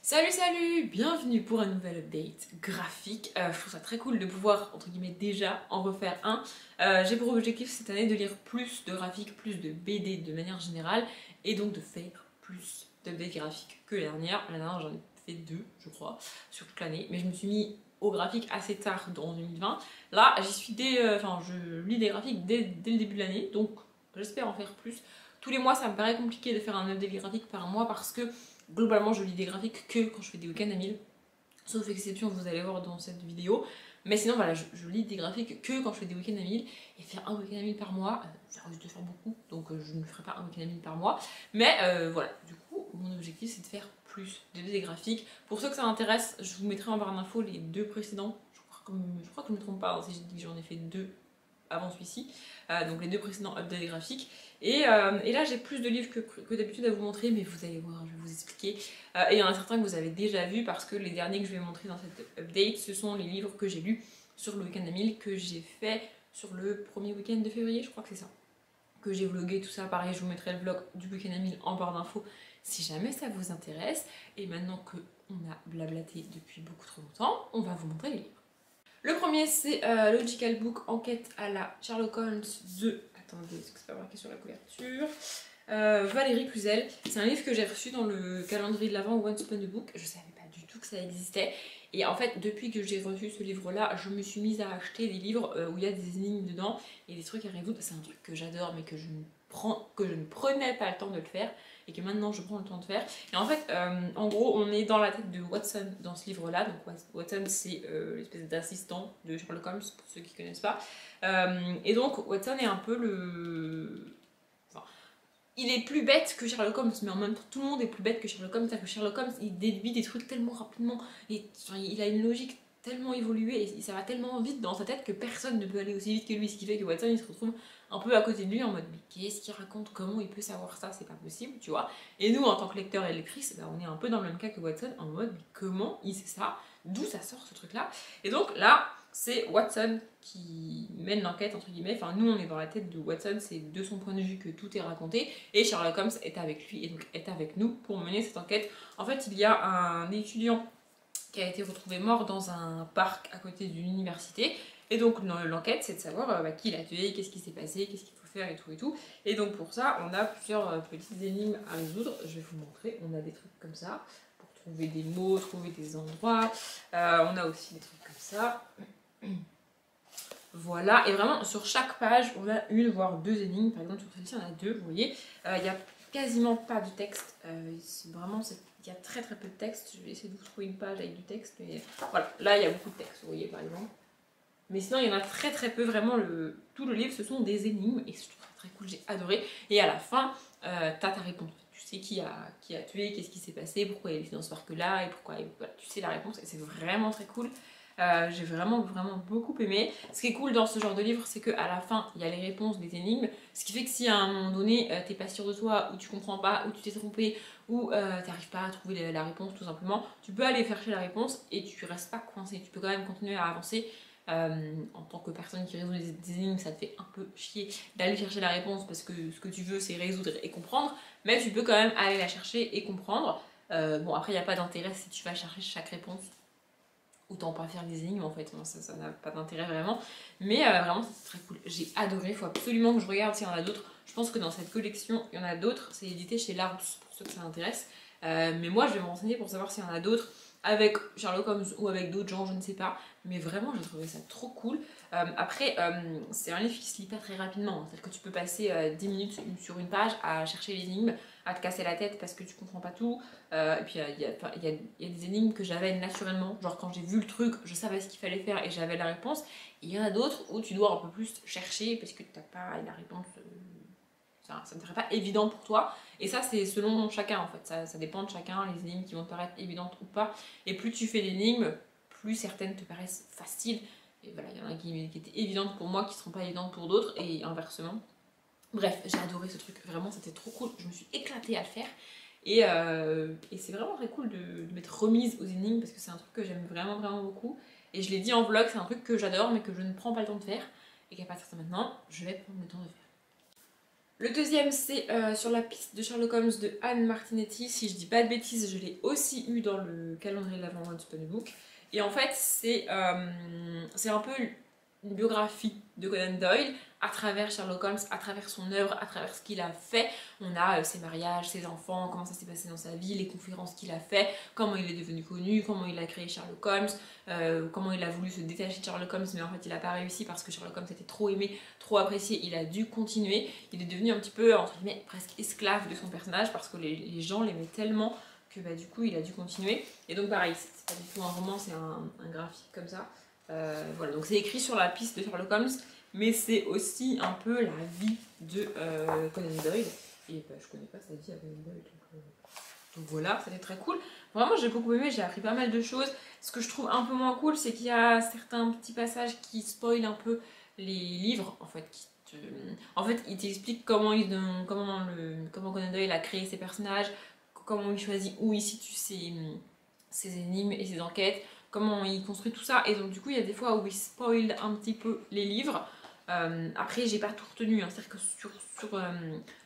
Salut, bienvenue pour un nouvel update graphique. Je trouve ça très cool de pouvoir, entre guillemets, déjà en refaire un. J'ai pour objectif cette année de lire plus de graphiques, plus de BD de manière générale, et donc de faire plus d'updates graphiques que la dernière. La dernière, j'en ai fait 2, je crois, sur toute l'année, mais je me suis mis au graphique assez tard dans 2020. Là, j'y suis je lis des graphiques dès le début de l'année, donc j'espère en faire plus. Tous les mois, ça me paraît compliqué de faire un update graphique par mois parce que globalement, je lis des graphiques que quand je fais des week-ends à 1000, sauf exception, vous allez voir dans cette vidéo. Mais sinon, voilà, je lis des graphiques que quand je fais des week-ends à 1000, et faire un week-end à 1000 par mois, ça risque de faire beaucoup, donc je ne ferai pas un week-end à 1000 par mois. Mais voilà, du coup, mon objectif c'est de faire plus de graphiques. Pour ceux que ça intéresse, je vous mettrai en barre d'infos les 2 précédents. Je crois que je ne me trompe pas, hein, si j'ai dit que j'en ai fait 2 avant celui-ci, donc les 2 précédents updates graphiques. Et là j'ai plus de livres que d'habitude à vous montrer, mais vous allez voir, je vais vous expliquer. Et il y en a certains que vous avez déjà vus parce que les derniers que je vais montrer dans cette update, ce sont les livres que j'ai lus sur le week-end à 1000 que j'ai fait sur le premier week-end de février, je crois que c'est ça. Que j'ai vlogué, tout ça, pareil, je vous mettrai le vlog du week-end à 1000 en barre d'infos si jamais ça vous intéresse. Et maintenant qu'on a blablaté depuis beaucoup trop longtemps, on va vous montrer les livres. Le premier c'est Logical Book, enquête à la Sherlock Holmes de... Attendez, est-ce que c'est pas marqué sur la couverture? Valérie Cluzel. C'est un livre que j'ai reçu dans le calendrier de l'Avent Once Upon a Book. Je savais pas du tout que ça existait. Et en fait, depuis que j'ai reçu ce livre-là, je me suis mise à acheter des livres où il y a des énigmes dedans et des trucs à résoudre. C'est un truc que j'adore mais que je ne prenais pas le temps de le faire et que maintenant je prends le temps de faire. Et en fait, en gros, on est dans la tête de Watson dans ce livre-là. Donc Watson, c'est l'espèce d'assistant de Sherlock Holmes, pour ceux qui ne connaissent pas. Et donc, Watson est un peu le... Enfin, il est plus bête que Sherlock Holmes, mais en même temps, tout le monde est plus bête que Sherlock Holmes. C'est-à-dire que Sherlock Holmes, il déduit des trucs tellement rapidement, et enfin, il a une logique tellement évoluée, et ça va tellement vite dans sa tête que personne ne peut aller aussi vite que lui. Ce qui fait que Watson, il se retrouve un peu à côté de lui en mode mais qu'est-ce qu'il raconte, comment il peut savoir ça, c'est pas possible, tu vois. Et nous en tant que lecteur et lectrice, bah, on est un peu dans le même cas que Watson en mode mais comment il sait ça, d'où ça sort ce truc là. Et donc là c'est Watson qui mène l'enquête entre guillemets, enfin nous on est dans la tête de Watson, c'est de son point de vue que tout est raconté et Sherlock Holmes est avec lui et donc est avec nous pour mener cette enquête. En fait il y a un étudiant qui a été retrouvé mort dans un parc à côté d'une université. Et donc l'enquête c'est de savoir qui l'a tué, qu'est-ce qui s'est passé, qu'est-ce qu'il faut faire et tout et tout. Et donc pour ça on a plusieurs petites énigmes à résoudre. Je vais vous montrer, on a des trucs comme ça pour trouver des mots, trouver des endroits. On a aussi des trucs comme ça. Voilà, et vraiment sur chaque page on a une voire 2 énigmes. Par exemple sur celle-ci on a 2, vous voyez. Il n'y a quasiment pas de texte, il y a très peu de texte. Je vais essayer de vous trouver une page avec du texte, mais voilà, là il y a beaucoup de texte, vous voyez par exemple. Mais sinon, il y en a très peu, vraiment, tout le livre, ce sont des énigmes, et je trouve ça très cool, j'ai adoré. Et à la fin, t'as ta réponse. Tu sais qui a tué, qu'est-ce qui s'est passé, pourquoi il est dans ce parc-là, et pourquoi... Voilà, tu sais la réponse, et c'est vraiment très cool. J'ai vraiment beaucoup aimé. Ce qui est cool dans ce genre de livre, c'est qu'à la fin, il y a les réponses des énigmes, ce qui fait que si à un moment donné, t'es pas sûr de toi, ou tu comprends pas, ou tu t'es trompé, ou t'arrives pas à trouver la réponse tout simplement, tu peux aller chercher la réponse, et tu restes pas coincé, tu peux quand même continuer à avancer. En tant que personne qui résout des énigmes, ça te fait un peu chier d'aller chercher la réponse parce que ce que tu veux c'est résoudre et comprendre, mais tu peux quand même aller la chercher et comprendre. Bon après il n'y a pas d'intérêt si tu vas chercher chaque réponse, autant pas faire des énigmes en fait, ça n'a pas d'intérêt vraiment, mais vraiment c'est très cool, j'ai adoré, il faut absolument que je regarde s'il y en a d'autres. Je pense que dans cette collection il y en a d'autres, c'est édité chez Larousse pour ceux que ça intéresse, mais moi je vais me renseigner pour savoir s'il y en a d'autres avec Sherlock Holmes ou avec d'autres gens, je ne sais pas, mais vraiment j'ai trouvé ça trop cool. Après c'est un livre qui se lit pas très rapidement, c'est-à-dire que tu peux passer 10 minutes sur une page à chercher l'énigme, à te casser la tête parce que tu comprends pas tout, et puis il y a des énigmes que j'avais naturellement, genre quand j'ai vu le truc, je savais ce qu'il fallait faire et j'avais la réponse, et il y en a d'autres où tu dois un peu plus chercher parce que t'as pas la réponse... ça ne serait pas évident pour toi, et ça c'est selon chacun en fait, ça dépend de chacun, les énigmes qui vont te paraître évidentes ou pas, et plus tu fais d'énigmes, plus certaines te paraissent faciles, et voilà, il y en a qui étaient évidentes pour moi, qui ne seront pas évidentes pour d'autres, et inversement. Bref, j'ai adoré ce truc, vraiment c'était trop cool, je me suis éclatée à le faire, et c'est vraiment très cool de m'être remise aux énigmes, parce que c'est un truc que j'aime vraiment beaucoup, et je l'ai dit en vlog, c'est un truc que j'adore, mais que je ne prends pas le temps de faire, et qu'à partir de maintenant, je vais prendre le temps de faire. Le deuxième, c'est sur la piste de Sherlock Holmes de Anne Martinetti. Si je dis pas de bêtises, je l'ai aussi eu dans le calendrier de l'Avent Once Upon a Book. Et en fait, c'est un peu une biographie de Conan Doyle à travers Sherlock Holmes, à travers son œuvre, à travers ce qu'il a fait. On a ses mariages, ses enfants, comment ça s'est passé dans sa vie, les conférences qu'il a fait, comment il est devenu connu, comment il a créé Sherlock Holmes, comment il a voulu se détacher de Sherlock Holmes, mais en fait il n'a pas réussi parce que Sherlock Holmes était trop aimé, trop apprécié, il a dû continuer. Il est devenu un petit peu, entre guillemets, presque esclave de son personnage parce que les gens l'aimaient tellement que bah, du coup il a dû continuer. Et donc pareil, c'est pas du tout un roman, c'est un graphique comme ça. Voilà, donc c'est écrit sur la piste de Sherlock Holmes, mais c'est aussi un peu la vie de Conan Doyle. Et bah, je connais pas sa vie à Conan Doyle, donc voilà, c'était très cool. Vraiment, j'ai beaucoup aimé, j'ai appris pas mal de choses. Ce que je trouve un peu moins cool, c'est qu'il y a certains petits passages qui spoilent un peu les livres, en fait. En fait, il t'explique comment Conan Doyle a créé ses personnages, comment il choisit où il situe ses énigmes et ses enquêtes, comment il construit tout ça. Et donc, du coup, il y a des fois où il spoil un petit peu les livres. Après, j'ai pas tout retenu, hein. C'est-à-dire que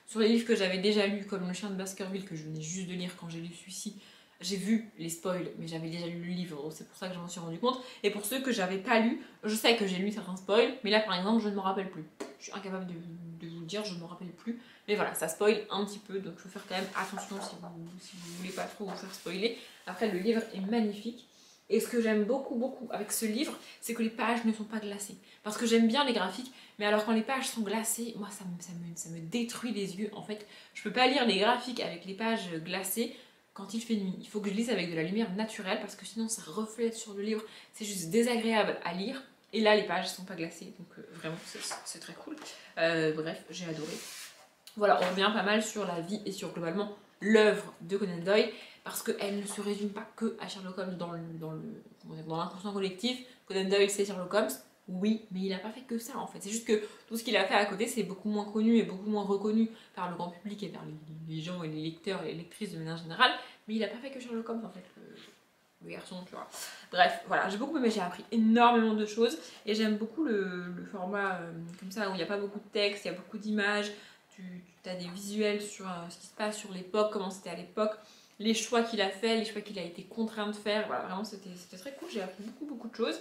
sur les livres que j'avais déjà lus, comme Le Chien de Baskerville, que je venais juste de lire quand j'ai lu celui-ci, j'ai vu les spoils, mais j'avais déjà lu le livre, c'est pour ça que je m'en suis rendu compte. Et pour ceux que j'avais pas lu, je sais que j'ai lu certains spoils, mais là par exemple, je ne m'en rappelle plus. Je suis incapable de vous le dire, je ne m'en rappelle plus. Mais voilà, ça spoil un petit peu, donc il faut faire quand même attention si vous voulez pas trop vous faire spoiler. Après, le livre est magnifique. Et ce que j'aime beaucoup, beaucoup avec ce livre, c'est que les pages ne sont pas glacées. Parce que j'aime bien les graphiques, mais alors quand les pages sont glacées, moi ça me détruit les yeux. En fait, je peux pas lire les graphiques avec les pages glacées quand il fait nuit. Il faut que je lise avec de la lumière naturelle parce que sinon ça reflète sur le livre. C'est juste désagréable à lire. Et là, les pages sont pas glacées, donc vraiment c'est très cool. Bref, j'ai adoré. Voilà, on revient pas mal sur la vie et sur globalement l'œuvre de Conan Doyle parce qu'elle ne se résume pas que à Sherlock Holmes dans l'inconscient collectif. Conan Doyle, c'est Sherlock Holmes, oui, mais il n'a pas fait que ça en fait. C'est juste que tout ce qu'il a fait à côté, c'est beaucoup moins connu et beaucoup moins reconnu par le grand public et par les gens et les lecteurs et les lectrices de manière générale. Mais il n'a pas fait que Sherlock Holmes en fait, le garçon, tu vois. Bref, voilà, j'ai beaucoup aimé, j'ai appris énormément de choses et j'aime beaucoup le format comme ça où il n'y a pas beaucoup de texte, il y a beaucoup d'images. Tu as des visuels sur ce qui se passe sur l'époque, comment c'était à l'époque, les choix qu'il a fait, les choix qu'il a été contraint de faire. Voilà, vraiment c'était très cool, j'ai appris beaucoup de choses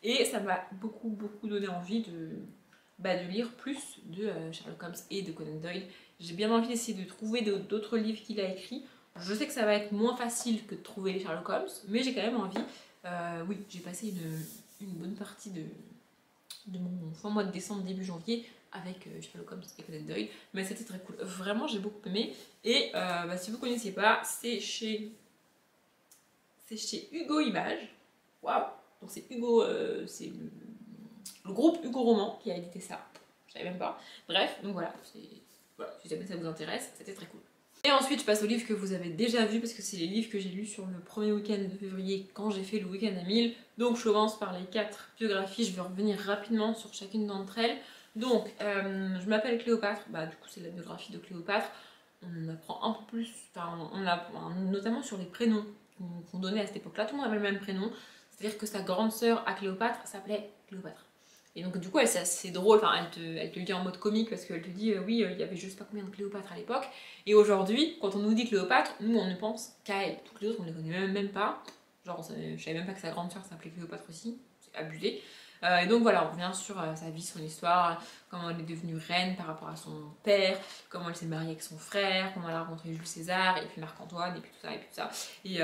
et ça m'a beaucoup donné envie de lire plus de Sherlock Holmes et de Conan Doyle. J'ai bien envie d'essayer de trouver d'autres livres qu'il a écrits. Je sais que ça va être moins facile que de trouver les Sherlock Holmes, mais j'ai quand même envie. Oui, j'ai passé une bonne partie de mon fin mois de décembre, début janvier avec Sherlock Holmes et Conan Doyle, mais c'était très cool. Vraiment, j'ai beaucoup aimé. Et si vous ne connaissiez pas, c'est chez Hugo Images. Waouh! Donc c'est Hugo, c'est le groupe Hugo Roman qui a édité ça. Je savais même pas. Bref, donc voilà, si jamais ça vous intéresse, c'était très cool. Et ensuite, je passe aux livres que vous avez déjà vus parce que c'est les livres que j'ai lus sur le premier week-end de février quand j'ai fait le week-end à 1000. Donc je commence par les 4 biographies, je vais revenir rapidement sur chacune d'entre elles. Donc, je m'appelle Cléopâtre, bah du coup c'est la biographie de Cléopâtre. On apprend un peu plus, notamment sur les prénoms qu'on donnait à cette époque-là. Tout le monde avait le même prénom, c'est-à-dire que sa grande sœur à Cléopâtre s'appelait Cléopâtre. Et donc du coup c'est drôle, elle te le dit en mode comique parce qu'elle te dit oui il y avait je sais pas combien de Cléopâtre à l'époque. Et aujourd'hui quand on nous dit Cléopâtre, nous on ne pense qu'à elle. Toutes les autres on ne les connaît même pas. Genre je savais même pas que sa grande sœur s'appelait Cléopâtre aussi, c'est abusé. Et donc voilà, on revient sur sa vie, son histoire, comment elle est devenue reine par rapport à son père, comment elle s'est mariée avec son frère, comment elle a rencontré Jules César, et puis Marc-Antoine, et puis tout ça. Et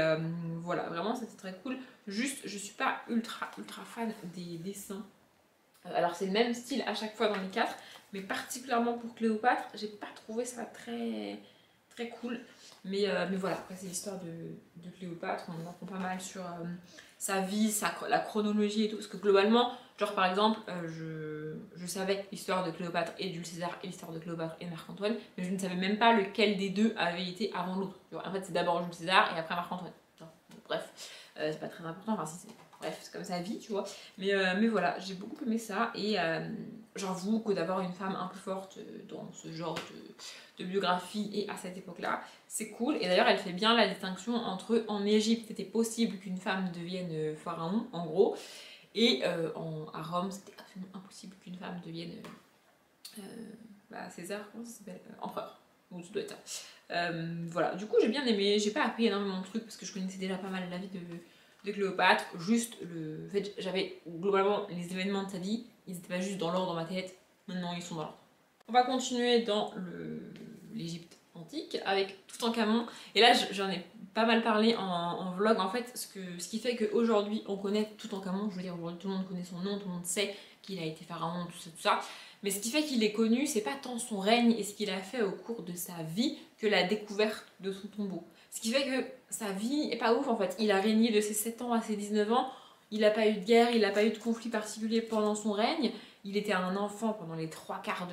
voilà, vraiment c'était très cool. Juste, je suis pas ultra fan des dessins. Alors c'est le même style à chaque fois dans les 4, mais particulièrement pour Cléopâtre, j'ai pas trouvé ça très cool. Mais voilà, après c'est l'histoire de Cléopâtre, on en apprend pas mal sur sa vie, la chronologie et tout, parce que globalement, genre par exemple, je savais l'histoire de Cléopâtre et de Jules César et l'histoire de Cléopâtre et Marc-Antoine, mais je ne savais même pas lequel des deux avait été avant l'autre. En fait c'est d'abord Jules César et après Marc-Antoine. Bref, c'est pas très important, enfin si c'est... Bref, c'est comme sa vie, tu vois. Mais voilà, j'ai beaucoup aimé ça. Et j'avoue que d'avoir une femme un peu forte dans ce genre de biographie et à cette époque-là, c'est cool. Et d'ailleurs, elle fait bien la distinction entre en Égypte, c'était possible qu'une femme devienne pharaon, en gros. Et à Rome, c'était absolument impossible qu'une femme devienne à César, comment ça s'appelle, Empereur, ou ça doit être ça. Voilà, du coup j'ai bien aimé, j'ai pas appris énormément de trucs parce que je connaissais déjà pas mal la vie de Cléopâtre, juste le fait, j'avais globalement les événements de sa vie, ils étaient pas juste dans l'ordre dans ma tête, maintenant ils sont dans l'ordre. On va continuer dans l'Égypte antique avec Toutankhamon, et là j'en ai pas mal parlé en vlog. En fait, ce qui fait qu'aujourd'hui on connaît Toutankhamon, je veux dire aujourd'hui tout le monde connaît son nom, tout le monde sait qu'il a été pharaon, tout ça, mais ce qui fait qu'il est connu, c'est pas tant son règne et ce qu'il a fait au cours de sa vie que la découverte de son tombeau. Ce qui fait que sa vie est pas ouf en fait. Il a régné de ses 7 ans à ses 19 ans, il n'a pas eu de guerre, il n'a pas eu de conflit particulier pendant son règne, il était un enfant pendant les 3/4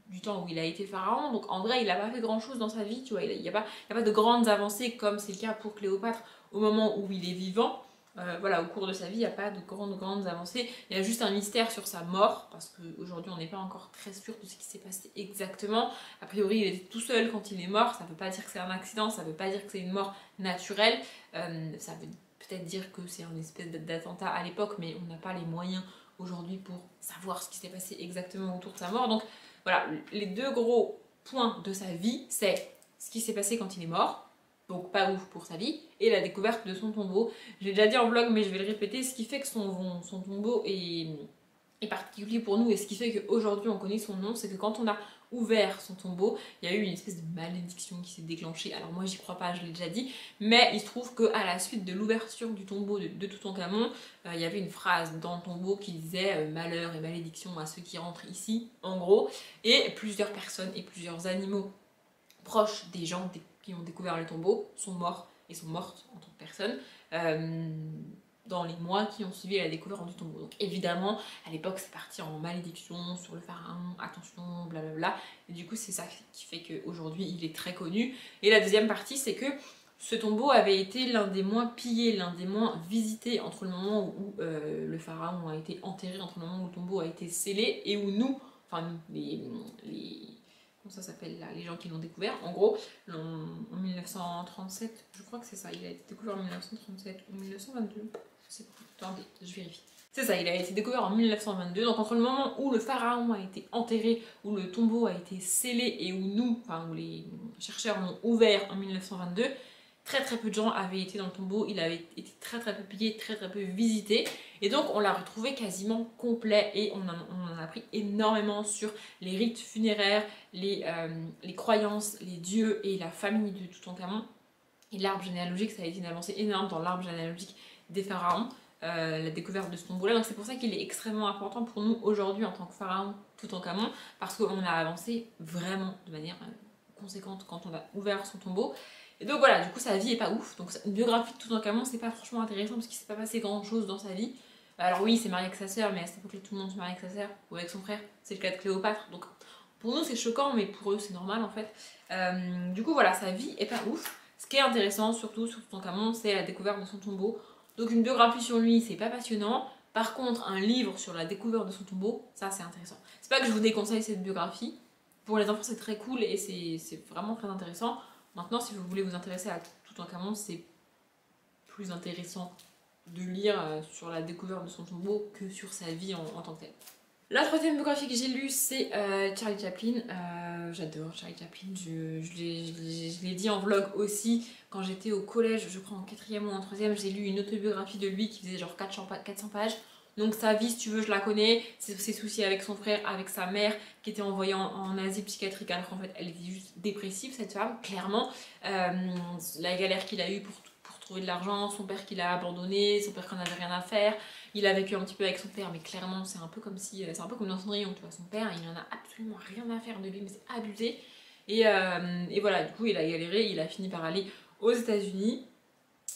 du temps où il a été pharaon, donc en vrai il n'a pas fait grand chose dans sa vie, tu vois, il n'y a pas de grandes avancées comme c'est le cas pour Cléopâtre au moment où il est vivant. Voilà, au cours de sa vie, il n'y a pas de grandes avancées. Il y a juste un mystère sur sa mort, parce qu'aujourd'hui, on n'est pas encore très sûr de ce qui s'est passé exactement. A priori, il était tout seul quand il est mort. Ça ne veut pas dire que c'est un accident, ça ne veut pas dire que c'est une mort naturelle. Ça veut peut-être dire que c'est un espèce d'attentat à l'époque, mais on n'a pas les moyens aujourd'hui pour savoir ce qui s'est passé exactement autour de sa mort. Donc voilà, les deux gros points de sa vie, c'est ce qui s'est passé quand il est mort, donc pas ouf pour sa vie, et la découverte de son tombeau. Je l'ai déjà dit en vlog, mais je vais le répéter, ce qui fait que son tombeau est particulier pour nous, et ce qui fait qu'aujourd'hui on connaît son nom, c'est que quand on a ouvert son tombeau, il y a eu une espèce de malédiction qui s'est déclenchée. Alors moi j'y crois pas, je l'ai déjà dit, mais il se trouve qu'à la suite de l'ouverture du tombeau de Toutankhamon, il y avait une phrase dans le tombeau qui disait malheur et malédiction à ceux qui rentrent ici, en gros, et plusieurs personnes et plusieurs animaux proches des gens qui ont découvert le tombeau sont morts et sont mortes en tant que personnes dans les mois qui ont suivi la découverte du tombeau. Donc évidemment, à l'époque, c'est parti en malédiction sur le pharaon, attention, blablabla. Et du coup, c'est ça qui fait qu'aujourd'hui, il est très connu. Et la deuxième partie, c'est que ce tombeau avait été l'un des moins pillés, l'un des moins visités entre le moment où le pharaon a été enterré, entre le moment où le tombeau a été scellé et où nous, enfin nous, comment ça s'appelle là, les gens qui l'ont découvert, en gros, en 1937, je crois que c'est ça, il a été découvert en 1937 ou 1922, attendez, je vérifie. C'est ça, il a été découvert en 1922, donc entre le moment où le pharaon a été enterré, où le tombeau a été scellé et où nous, enfin où les chercheurs l'ont ouvert en 1922, très peu de gens avaient été dans le tombeau, il avait été très peu pillé, très peu visité, et donc on l'a retrouvé quasiment complet et on en a appris énormément sur les rites funéraires, les croyances, les dieux et la famille de Toutankhamon. Et l'arbre généalogique, ça a été une avancée énorme dans l'arbre généalogique des pharaons, la découverte de ce tombeau-là. Donc c'est pour ça qu'il est extrêmement important pour nous aujourd'hui en tant que pharaon Toutankhamon, parce qu'on a avancé vraiment de manière conséquente quand on a ouvert son tombeau. Et donc voilà, du coup sa vie est pas ouf, donc une biographie de Toutankhamon c'est pas franchement intéressant parce qu'il s'est pas passé grand chose dans sa vie. Alors oui, il s'est marié avec sa sœur, mais à cette époque-là tout le monde se marie avec sa sœur ou avec son frère, c'est le cas de Cléopâtre, donc pour nous c'est choquant mais pour eux c'est normal en fait. Du coup voilà, sa vie est pas ouf. Ce qui est intéressant surtout sur Toutankhamon c'est la découverte de son tombeau. Donc une biographie sur lui c'est pas passionnant, par contre un livre sur la découverte de son tombeau, ça c'est intéressant. C'est pas que je vous déconseille cette biographie, pour les enfants c'est très cool et c'est vraiment très intéressant. Maintenant, si vous voulez vous intéresser à Toutankhamon, c'est plus intéressant de lire sur la découverte de son tombeau que sur sa vie en tant que telle. La troisième biographie que j'ai lue, c'est Charlie Chaplin. J'adore Charlie Chaplin, je l'ai dit en vlog aussi. Quand j'étais au collège, je crois en 4e ou en 3e, j'ai lu une autobiographie de lui qui faisait genre 400 pages. Donc sa vie, si tu veux, je la connais, ses soucis avec son frère, avec sa mère, qui était envoyée en asile psychiatrique, alors qu'en fait elle était juste dépressive, cette femme, clairement. La galère qu'il a eue pour trouver de l'argent, son père qui l'a abandonné, son père qui n'en avait rien à faire. Il a vécu un petit peu avec son père, mais clairement c'est un peu comme dans Cendrillon, tu vois, son père, il en a absolument rien à faire de lui, mais c'est abusé. Et voilà, du coup il a galéré, il a fini par aller aux États-Unis.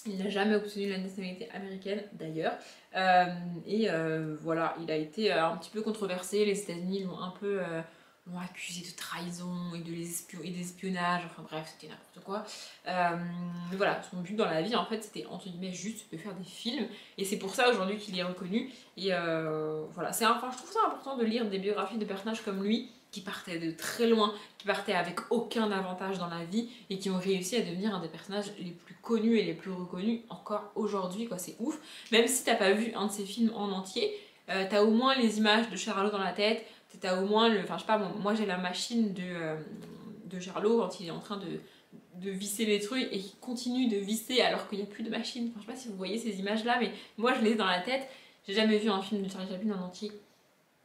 Il n'a jamais obtenu la nationalité américaine d'ailleurs. Voilà, il a été un petit peu controversé. Les États-Unis l'ont accusé de trahison et d'espionnage. Enfin bref, c'était n'importe quoi. Mais voilà, son but dans la vie en fait c'était entre guillemets juste de faire des films. Et c'est pour ça aujourd'hui qu'il est reconnu. Et voilà, je trouve ça important de lire des biographies de personnages comme lui, qui partaient de très loin, qui partaient avec aucun avantage dans la vie et qui ont réussi à devenir un des personnages les plus connus et les plus reconnus encore aujourd'hui, quoi, c'est ouf. Même si t'as pas vu un de ses films en entier, t'as au moins les images de Charlot dans la tête, c'est à au moins le... Enfin je sais pas, moi j'ai la machine de Gerlot quand il est en train de visser les trucs et qui continue de visser alors qu'il n'y a plus de machine. Enfin, je sais pas si vous voyez ces images là, mais moi je les ai dans la tête. J'ai jamais vu un film de Charlie Chaplin en entier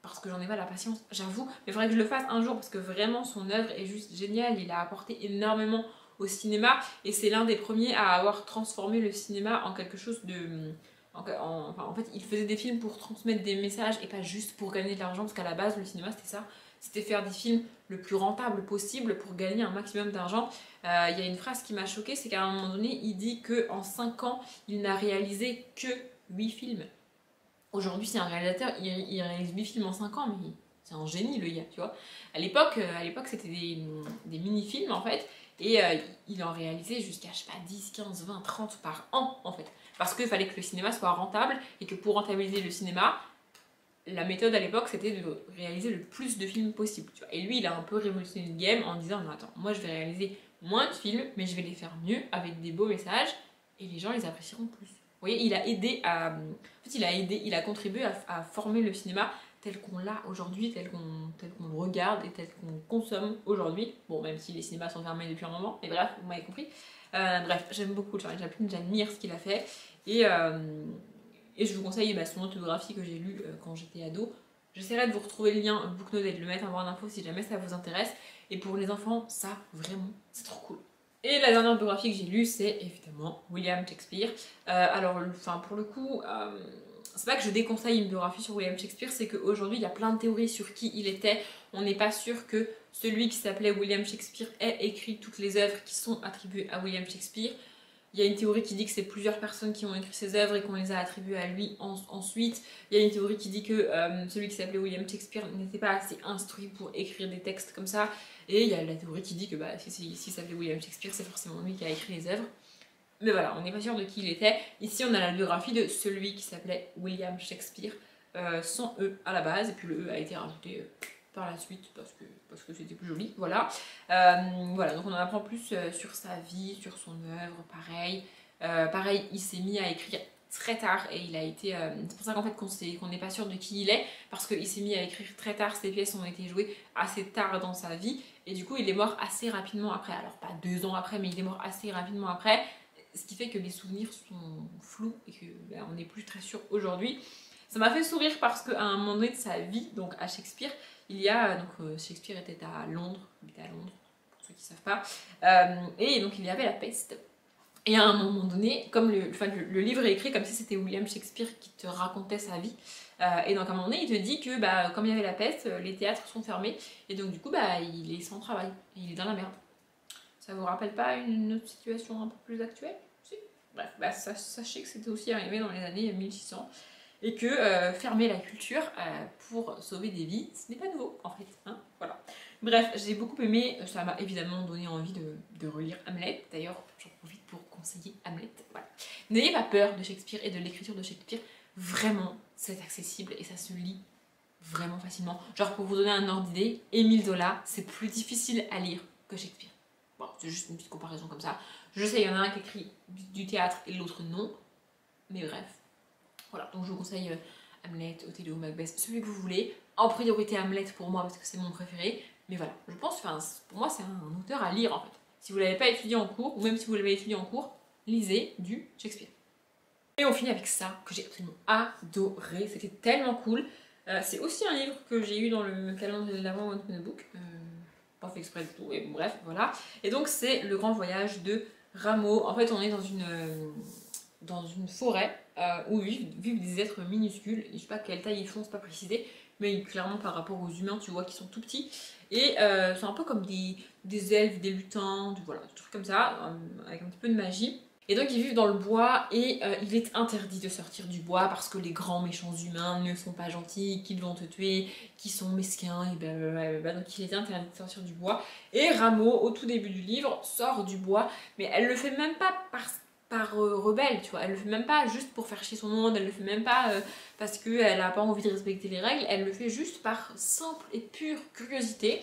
parce que j'en ai pas la patience, j'avoue. Mais il faudrait que je le fasse un jour parce que vraiment son œuvre est juste géniale. Il a apporté énormément au cinéma et c'est l'un des premiers à avoir transformé le cinéma en quelque chose de... en fait, il faisait des films pour transmettre des messages et pas juste pour gagner de l'argent parce qu'à la base, le cinéma c'était ça. C'était faire des films le plus rentable possible pour gagner un maximum d'argent. Il y a une phrase qui m'a choquée, c'est qu'à un moment donné, il dit qu'en 5 ans, il n'a réalisé que 8 films. Aujourd'hui, c'est un réalisateur, il réalise 8 films en 5 ans, mais c'est un génie le gars, tu vois. À l'époque, c'était des mini-films en fait, et il en réalisait jusqu'à, je sais pas, 10, 15, 20, 30 par an en fait. Parce qu'il fallait que le cinéma soit rentable, et que pour rentabiliser le cinéma, la méthode à l'époque c'était de réaliser le plus de films possible. Tu vois. Et lui il a un peu révolutionné le game en disant non attends, moi je vais réaliser moins de films mais je vais les faire mieux avec des beaux messages et les gens les apprécieront plus. Vous voyez, il a aidé à... En fait il a contribué à former le cinéma tel qu'on l'a aujourd'hui, tel qu'on le regarde et tel qu'on consomme aujourd'hui. Bon, même si les cinémas sont fermés depuis un moment, mais bref, vous m'avez compris. Bref, j'aime beaucoup Charlie Chaplin, j'admire ce qu'il a fait et je vous conseille son autobiographie que j'ai lue quand j'étais ado. J'essaierai de vous retrouver le lien Booknote et de le mettre en barre d'infos si jamais ça vous intéresse. Et pour les enfants, ça, vraiment, c'est trop cool. Et la dernière biographie que j'ai lue, c'est évidemment William Shakespeare. Alors, pour le coup, c'est pas que je déconseille une biographie sur William Shakespeare, c'est qu'aujourd'hui, il y a plein de théories sur qui il était. On n'est pas sûr que celui qui s'appelait William Shakespeare ait écrit toutes les œuvres qui sont attribuées à William Shakespeare. Il y a une théorie qui dit que c'est plusieurs personnes qui ont écrit ses œuvres et qu'on les a attribuées à lui ensuite. Il y a une théorie qui dit que celui qui s'appelait William Shakespeare n'était pas assez instruit pour écrire des textes comme ça. Et il y a la théorie qui dit que si s'appelait William Shakespeare, c'est forcément lui qui a écrit les œuvres. Mais voilà, on n'est pas sûr de qui il était. Ici, on a la biographie de celui qui s'appelait William Shakespeare, sans E à la base, et puis le E a été rajouté par la suite parce que c'était plus joli, voilà. Voilà, donc on en apprend plus sur sa vie, sur son œuvre, pareil. Pareil, il s'est mis à écrire très tard et il a été... c'est pour ça qu'en fait qu'on n'est pas sûr de qui il est, parce qu'il s'est mis à écrire très tard, ses pièces ont été jouées assez tard dans sa vie, et du coup il est mort assez rapidement après, alors pas 2 ans après, mais il est mort assez rapidement après, ce qui fait que les souvenirs sont flous et que on n'est plus très sûr aujourd'hui. Ça m'a fait sourire parce qu'à un moment donné de sa vie, donc à Shakespeare, il y a... Shakespeare était à Londres, il était à Londres, pour ceux qui ne savent pas, et donc il y avait la peste. Et à un moment donné, comme le livre est écrit comme si c'était William Shakespeare qui te racontait sa vie, et donc à un moment donné il te dit que comme il y avait la peste, les théâtres sont fermés, et donc du coup il est sans travail, et il est dans la merde. Ça vous rappelle pas une autre situation un peu plus actuelle? Si. Bref, sachez que c'était aussi arrivé dans les années 1600, et que fermer la culture pour sauver des vies, ce n'est pas nouveau en fait, hein, voilà. Bref, j'ai beaucoup aimé, ça m'a évidemment donné envie de relire Hamlet, d'ailleurs j'en profite pour conseiller Hamlet, voilà. N'ayez pas peur de Shakespeare et de l'écriture de Shakespeare, vraiment c'est accessible et ça se lit vraiment facilement. Genre pour vous donner un ordre d'idée, Émile Zola, c'est plus difficile à lire que Shakespeare. Bon, c'est juste une petite comparaison comme ça. Je sais, il y en a un qui écrit du théâtre et l'autre non, mais bref. Voilà, donc je vous conseille Hamlet, Othello, Macbeth, celui que vous voulez. En priorité Hamlet pour moi parce que c'est mon préféré. Mais voilà, je pense, pour moi c'est un auteur à lire en fait. Si vous ne l'avez pas étudié en cours, ou même si vous l'avez étudié en cours, lisez du Shakespeare. Et on finit avec ça, que j'ai absolument adoré, c'était tellement cool. C'est aussi un livre que j'ai eu dans le calendrier de l'Avent One Book. Pas fait exprès du tout, et bon, bref, voilà. Et donc c'est Le Grand Voyage de Rameau. En fait, on est dans une forêt où vivent des êtres minuscules. Je sais pas quelle taille ils font, c'est pas précisé, mais clairement par rapport aux humains, tu vois qu'ils sont tout petits. Et c'est un peu comme des elfes, des lutins, voilà, des trucs comme ça, avec un petit peu de magie. Et donc ils vivent dans le bois et il est interdit de sortir du bois parce que les grands méchants humains ne sont pas gentils, qu'ils vont te tuer, qu'ils sont mesquins, et blablabla. Donc il est interdit de sortir du bois. Et Rameau, au tout début du livre, sort du bois, mais elle le fait même pas par rebelle, tu vois. Elle le fait même pas juste pour faire chier son monde, elle le fait même pas parce qu'elle a pas envie de respecter les règles, elle le fait juste par simple et pure curiosité.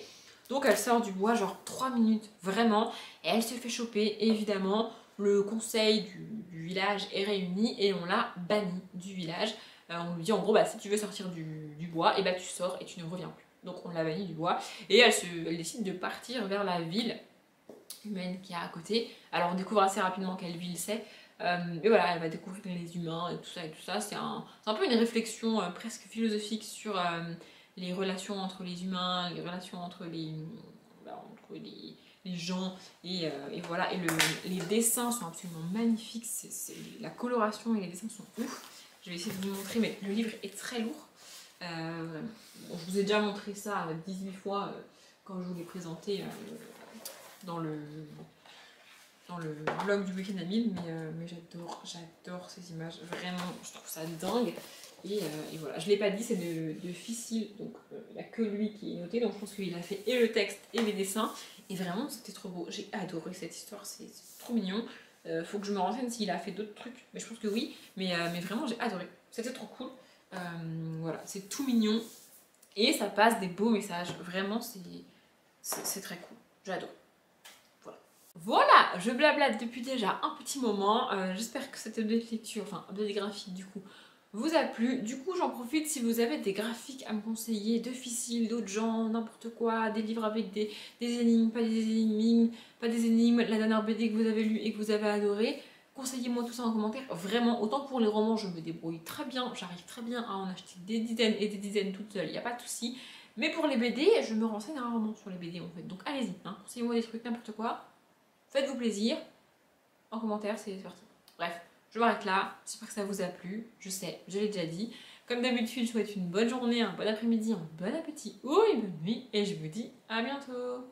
Donc elle sort du bois genre 3 minutes, vraiment, et elle se fait choper, évidemment. Le conseil du village est réuni et on l'a banni du village. On lui dit en gros, si tu veux sortir du bois, et tu sors et tu ne reviens plus. donc on la bannit du bois, et elle décide de partir vers la ville humaine qui est à côté. Alors on découvre assez rapidement quelle ville c'est, et voilà, elle va découvrir les humains et tout ça. C'est un peu une réflexion presque philosophique sur les relations entre les humains, les relations entre les gens, et voilà. Et les dessins sont absolument magnifiques, la coloration et les dessins sont ouf. Je vais essayer de vous montrer, mais le livre est très lourd. Bon, je vous ai déjà montré ça 18 fois quand je vous l'ai présenté dans le vlog du week-end à 1000, mais j'adore ces images, vraiment, je trouve ça dingue. Et voilà, je l'ai pas dit, c'est de Ficile, donc il n'y a que lui qui est noté, donc je pense qu'il a fait et le texte et les dessins, et vraiment c'était trop beau, j'ai adoré cette histoire, c'est trop mignon. Faut que je me renseigne s'il a fait d'autres trucs, mais je pense que oui, mais vraiment j'ai adoré, c'était trop cool. Voilà, c'est tout mignon, et ça passe des beaux messages, vraiment c'est très cool, j'adore. Voilà, je blablate depuis déjà un petit moment, j'espère que cette update lecture, enfin update graphique du coup, vous a plu. Du coup j'en profite si vous avez des graphiques à me conseiller, de Ficile, d'autres gens, n'importe quoi, des livres avec des énigmes, pas des énigmes, la dernière BD que vous avez lue et que vous avez adoré, conseillez-moi tout ça en commentaire. Vraiment, autant pour les romans je me débrouille très bien, j'arrive très bien à en acheter des dizaines et des dizaines toute seule, il n'y a pas de souci. Mais pour les BD, je me renseigne rarement sur les BD en fait, donc allez-y, hein, conseillez-moi des trucs, n'importe quoi. Faites-vous plaisir, en commentaire, c'est parti. Bref, je m'arrête là, j'espère que ça vous a plu, je sais, je l'ai déjà dit. Comme d'habitude, je vous souhaite une bonne journée, un bon après-midi, un bon appétit ou une bonne nuit, et je vous dis à bientôt.